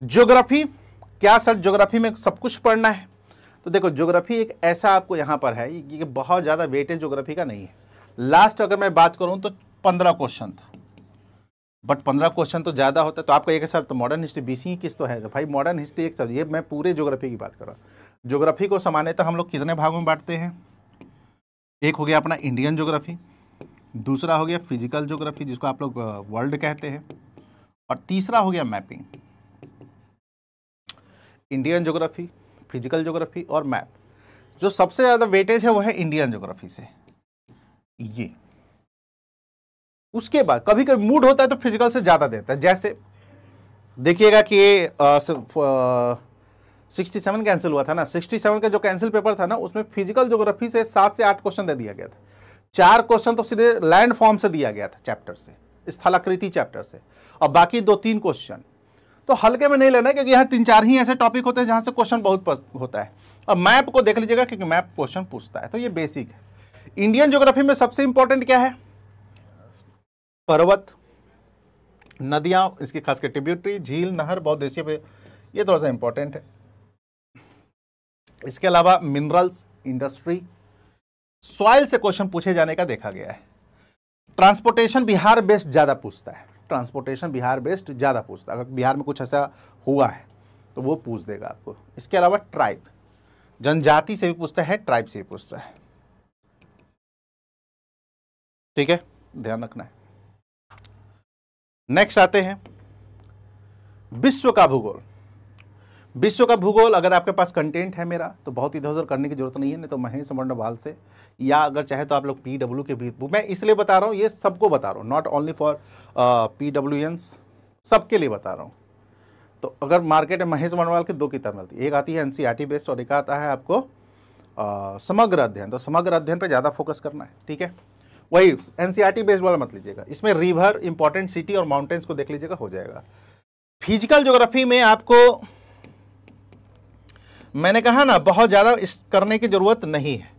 Geography, क्या sir geography में सब कुछ पढ़ना है? तो देखो ज्योग्राफी एक ऐसा आपको यहाँ पर है कि बहुत ज़्यादा वेटेज ज्योग्राफी का नहीं है। लास्ट अगर मैं बात करूँ तो 15 क्वेश्चन था, बट 15 क्वेश्चन तो ज़्यादा होता है। तो आपको एक सर तो मॉडर्न हिस्ट्री 20 ही किस तो है, तो भाई मॉडर्न हिस्ट्री एक सब्जेक्ट, ये मैं पूरे ज्योग्राफी की बात कर रहा हूँ। ज्योग्राफी को सामान्यतः हम लोग कितने भागों में बांटते हैं? एक हो गया अपना इंडियन ज्योग्राफी, दूसरा हो गया फिजिकल ज्योग्राफी जिसको आप लोग वर्ल्ड कहते हैं, और तीसरा हो गया mapping. Indian geography, physical geography और मैप। जो सबसे ज़्यादा वेटेज है वो है इंडियन ज्योग्राफी से। ये उसके बाद कभी कभी मूड होता है तो फिजिकल से ज़्यादा देता है। जैसे देखिएगा कि 67 कैंसिल हुआ था ना, 67 का जो कैंसिल पेपर था ना, उसमें फिजिकल ज्योग्राफी से 7 से 8 क्वेश्चन दे दिया गया था। 4 क्वेश्चन तो सीधे लैंड फॉर्म से दिया गया था, चैप्टर से, स्थलाकृति चैप्टर से, और बाकी 2-3 क्वेश्चन तो हल्के में नहीं लेना है, क्योंकि यहाँ 3-4 ही ऐसे टॉपिक होते हैं जहाँ से क्वेश्चन बहुत होता है। अब मैप को देख लीजिएगा क्योंकि मैप क्वेश्चन पूछता है, तो ये बेसिक है। इंडियन ज्योग्राफी में सबसे इंपॉर्टेंट क्या है? पर्वत, नदियां, इसकी खासकर ट्रिब्यूटरी, झील, नहर, बहुउद्देशीय पे, ये थोड़ा सा इंपॉर्टेंट है। इसके अलावा मिनरल्स, इंडस्ट्री, सॉइल से क्वेश्चन पूछे जाने का देखा गया है। ट्रांसपोर्टेशन बिहार बेस्ड ज्यादा पूछता है, ट्रांसपोर्टेशन बिहार बेस्ड ज्यादा पूछता है। अगर बिहार में कुछ ऐसा हुआ है तो वो पूछ देगा आपको। इसके अलावा ट्राइब, जनजाति से भी पूछता है, ट्राइब से भी पूछता है। ठीक है, ध्यान रखना है। नेक्स्ट आते हैं विश्व का भूगोल। विश्व का भूगोल अगर आपके पास कंटेंट है मेरा तो बहुत इधर उधर करने की जरूरत नहीं है, नहीं तो महेश मंडवाल से, या अगर चाहे तो आप लोग PW के भी, मैं इसलिए बता रहा हूँ, ये सबको बता रहा हूँ, नॉट ओनली फॉर PWNs, सबके लिए बता रहा हूँ। तो अगर मार्केट में महेश मंडवाल की 2 किताब मिलती है, एक आती है NCERT बेस्ड और एक आता है आपको समग्र अध्ययन। तो समग्र अध्ययन पर ज़्यादा फोकस करना है, ठीक है। वही NCERT बेस्ड वाला मत लीजिएगा, इसमें रिवर, इंपॉर्टेंट सिटी और माउंटेन्स को देख लीजिएगा, हो जाएगा। फिजिकल ज्योग्राफी में आपको मैंने कहा ना बहुत ज्यादा इस करने की जरूरत नहीं है।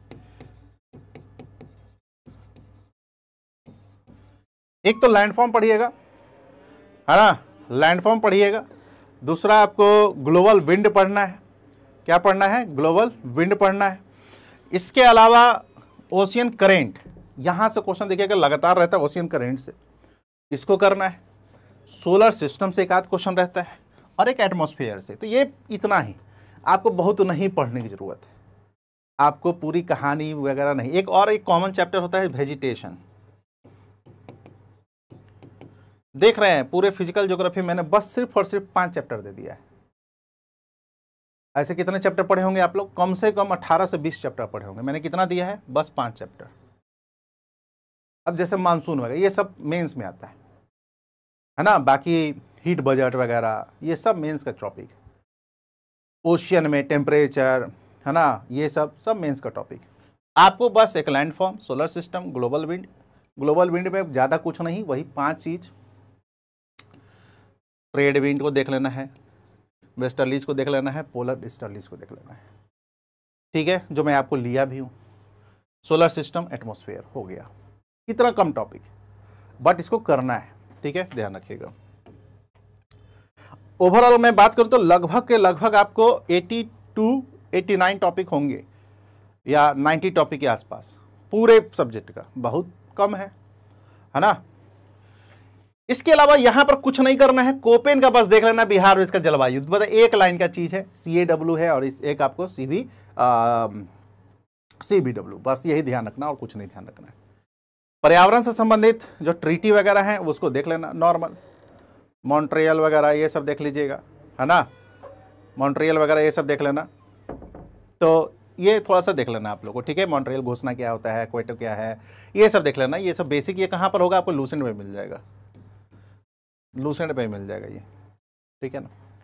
एक तो लैंडफॉर्म पढ़िएगा, है ना, लैंडफॉर्म पढ़िएगा। दूसरा आपको ग्लोबल विंड पढ़ना है। क्या पढ़ना है? ग्लोबल विंड पढ़ना है। इसके अलावा ओशियन करेंट, यहां से क्वेश्चन देखिएगा लगातार रहता है ओशियन करेंट से, इसको करना है। सोलर सिस्टम से एक आध क्वेश्चन रहता है और एक एटमॉस्फेयर से। तो ये इतना ही, आपको बहुत नहीं पढ़ने की जरूरत है, आपको पूरी कहानी वगैरह नहीं। एक और एक कॉमन चैप्टर होता है वेजिटेशन। देख रहे हैं पूरे फिजिकल ज्योग्राफी मैंने बस सिर्फ और सिर्फ 5 चैप्टर दे दिया है। ऐसे कितने चैप्टर पढ़े होंगे आप लोग? कम से कम 18 से 20 चैप्टर पढ़े होंगे। मैंने कितना दिया है? बस 5 चैप्टर। अब जैसे मानसून वगैरह ये सब मेंस में आता है ना, बाकी हीट बजट वगैरह ये सब मेंस का टॉपिक है। ओशियन में टेम्परेचर, है ना, ये सब मेंस का टॉपिक। आपको बस एक landform, solar system, global wind. Global wind में ज़्यादा कुछ नहीं, वही 5 चीज। ट्रेड विंड को देख लेना है, वेस्टर्लीज को देख लेना है, पोलर ईस्टर्लीज को देख लेना है, ठीक है, जो मैं आपको लिया भी हूँ। सोलर सिस्टम, एटमॉस्फेयर हो गया। इतना कम टॉपिक बट इसको करना है, ठीक है, ध्यान रखिएगा। ओवरऑल मैं बात करूं तो लगभग के लगभग आपको 82-89 टॉपिक होंगे या 90 टॉपिक के आसपास पूरे सब्जेक्ट का, बहुत कम है ना। इसके अलावा यहां पर कुछ नहीं करना है। कोपेन का बस देख लेना, बिहार और इसका जलवायु, मतलब एक लाइन का चीज है। CAW है और इस एक आपको CBW, बस यही ध्यान रखना और कुछ नहीं ध्यान रखना है। पर्यावरण से संबंधित जो ट्रीटी वगैरह है उसको देख लेना, नॉर्मल मॉन्ट्रियल वगैरह ये सब देख लीजिएगा, है ना, मॉन्ट्रियल वगैरह ये सब देख लेना। तो ये थोड़ा सा देख लेना आप लोगों को, ठीक है। मॉन्ट्रियल घोषणा क्या होता है, क्वेटो क्या है, ये सब देख लेना। ये सब बेसिक, ये कहाँ पर होगा? आपको लूसेंट में मिल जाएगा, लूसेंट पे मिल जाएगा ये, ठीक है ना।